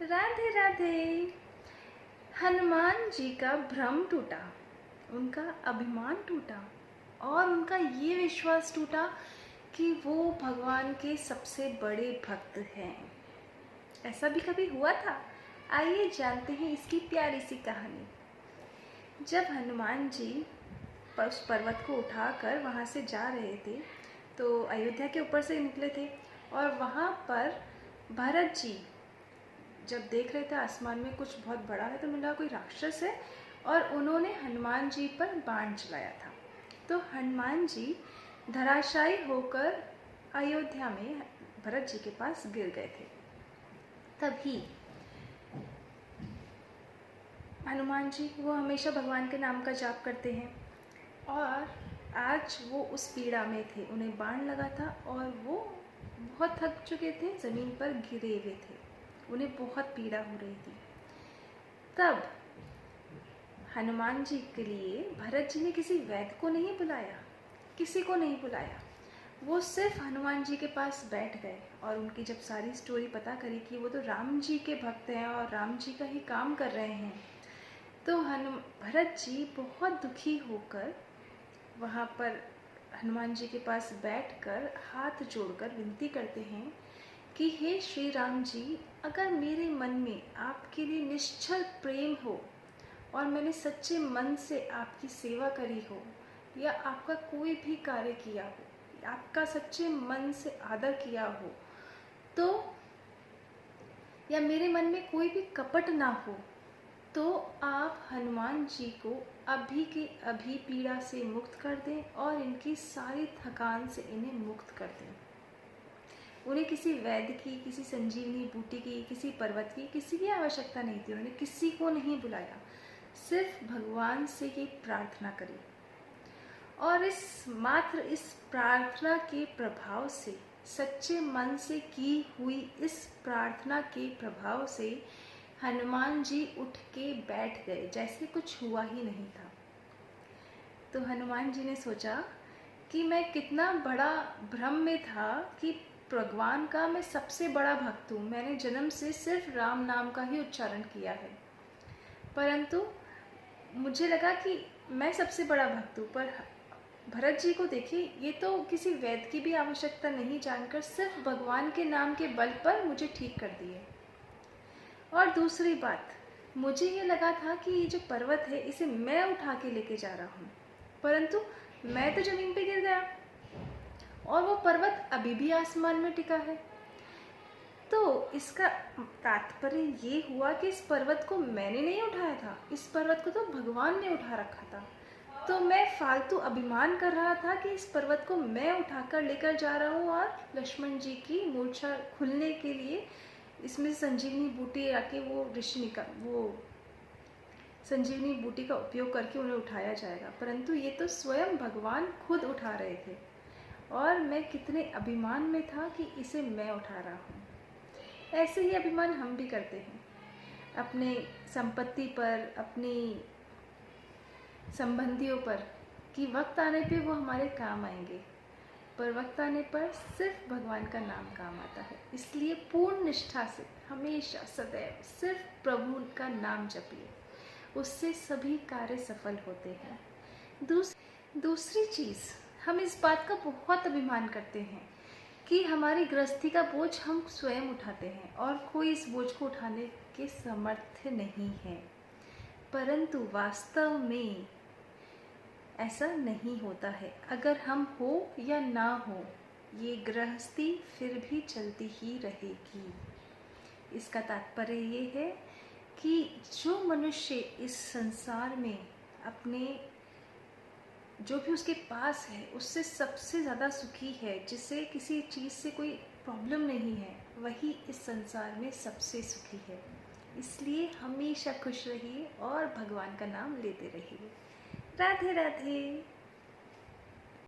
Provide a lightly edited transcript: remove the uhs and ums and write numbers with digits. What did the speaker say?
राधे राधे। हनुमान जी का भ्रम टूटा, उनका अभिमान टूटा और उनका ये विश्वास टूटा कि वो भगवान के सबसे बड़े भक्त हैं। ऐसा भी कभी हुआ था? आइए जानते हैं इसकी प्यारी सी कहानी। जब हनुमान जी उस पर्वत को उठाकर वहाँ से जा रहे थे तो अयोध्या के ऊपर से निकले थे और वहाँ पर भरत जी जब देख रहे थे आसमान में कुछ बहुत बड़ा है तो मुझे लगा कोई राक्षस है और उन्होंने हनुमान जी पर बाण चलाया था। तो हनुमान जी धराशायी होकर अयोध्या में भरत जी के पास गिर गए थे। तभी हनुमान जी वो हमेशा भगवान के नाम का जाप करते हैं और आज वो उस पीड़ा में थे, उन्हें बाण लगा था और वो बहुत थक चुके थे, ज़मीन पर गिरे हुए थे, उन्हें बहुत पीड़ा हो रही थी। तब हनुमान जी के लिए भरत जी ने किसी वैद्य को नहीं बुलाया, किसी को नहीं बुलाया। वो सिर्फ हनुमान जी के पास बैठ गए और उनकी जब सारी स्टोरी पता करी कि वो तो राम जी के भक्त हैं और राम जी का ही काम कर रहे हैं, तो भरत जी बहुत दुखी होकर वहाँ पर हनुमान जी के पास बैठकर हाथ जोड़कर विनती करते हैं कि हे श्री राम जी, अगर मेरे मन में आपके लिए निश्चल प्रेम हो और मैंने सच्चे मन से आपकी सेवा करी हो या आपका कोई भी कार्य किया हो, आपका सच्चे मन से आदर किया हो, तो या मेरे मन में कोई भी कपट ना हो, तो आप हनुमान जी को अभी के अभी पीड़ा से मुक्त कर दें और इनकी सारी थकान से इन्हें मुक्त कर दें। उन्हें किसी वैद्य की, किसी संजीवनी बूटी की, किसी पर्वत की, किसी की आवश्यकता नहीं थी। उन्होंने किसी को नहीं बुलाया, सिर्फ भगवान से ही प्रार्थना करी और इस प्रार्थना के प्रभाव से, सच्चे मन से की हुई इस प्रार्थना के प्रभाव से हनुमान जी उठ के बैठ गए जैसे कुछ हुआ ही नहीं था। तो हनुमान जी ने सोचा कि मैं कितना बड़ा भ्रम में था कि भगवान का मैं सबसे बड़ा भक्त हूँ, मैंने जन्म से सिर्फ राम नाम का ही उच्चारण किया है, परंतु मुझे लगा कि मैं सबसे बड़ा भक्त हूँ। पर भरत जी को देखिए, ये तो किसी वैद्य की भी आवश्यकता नहीं जानकर सिर्फ भगवान के नाम के बल पर मुझे ठीक कर दिए। और दूसरी बात, मुझे ये लगा था कि ये जो पर्वत है इसे मैं उठा के लेके जा रहा हूँ, परंतु मैं तो जमीन पे गिर गया और वो पर्वत अभी भी आसमान में टिका है। तो इसका तात्पर्य ये हुआ कि इस पर्वत को मैंने नहीं उठाया था, इस पर्वत को तो भगवान ने उठा रखा था। तो मैं फालतू अभिमान कर रहा था कि इस पर्वत को मैं उठाकर लेकर जा रहा हूँ और लक्ष्मण जी की मूर्छा खुलने के लिए इसमें संजीवनी बूटी आके वो संजीवनी बूटी का उपयोग करके उन्हें उठाया जाएगा, परंतु ये तो स्वयं भगवान खुद उठा रहे थे और मैं कितने अभिमान में था कि इसे मैं उठा रहा हूँ। ऐसे ही अभिमान हम भी करते हैं अपने संपत्ति पर, अपनी संबंधियों पर, कि वक्त आने पे वो हमारे काम आएंगे, पर वक्त आने पर सिर्फ भगवान का नाम काम आता है। इसलिए पूर्ण निष्ठा से हमेशा सदैव सिर्फ प्रभु का नाम जपिए, उससे सभी कार्य सफल होते हैं। दूसरी चीज़, हम इस बात का बहुत अभिमान करते हैं कि हमारी गृहस्थी का बोझ हम स्वयं उठाते हैं और कोई इस बोझ को उठाने के समर्थ नहीं है, परंतु वास्तव में ऐसा नहीं होता है। अगर हम हो या ना हो, ये गृहस्थी फिर भी चलती ही रहेगी। इसका तात्पर्य ये है कि जो मनुष्य इस संसार में अपने जो भी उसके पास है उससे सबसे ज़्यादा सुखी है, जिसे किसी चीज़ से कोई प्रॉब्लम नहीं है, वही इस संसार में सबसे सुखी है। इसलिए हमेशा खुश रहिए और भगवान का नाम लेते रहिए। राधे राधे।